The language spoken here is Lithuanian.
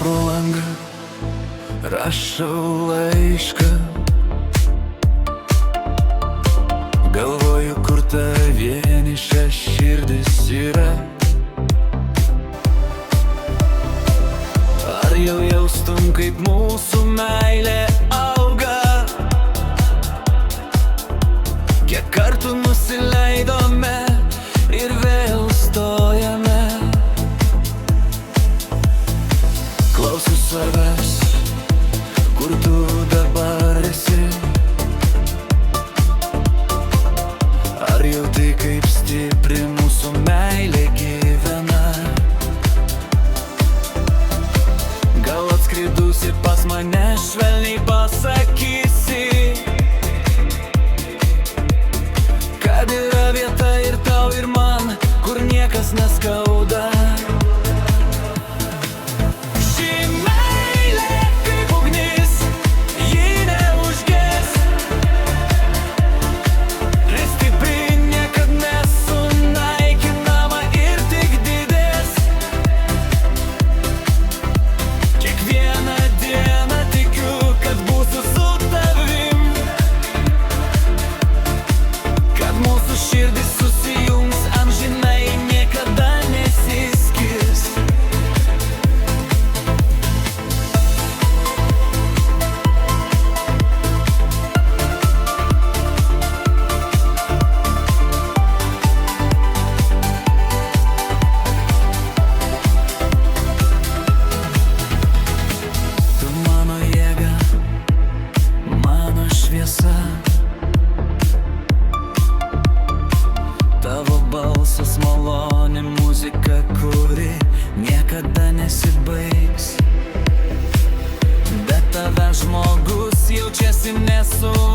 pro langą, rašau laišką. Galvoju, kur ta vieniša širdis yra. Ar jau jaustum, kaip mūsų meilė auga? Kiek kartų nusileidome ir vėl stojame. Klausiu savęs, kur tu dabar esi. Ar jauti, kaip stipri mūsų meilė gyvena? Gal atskridusi pas mane švelniai pasakysi, kad yra vieta ir tau ir man, kur niekas neskauda. Tavo balsas maloni muzika, kuri niekada nesibaigs. Be tave žmogus jaučiasi nesaugus.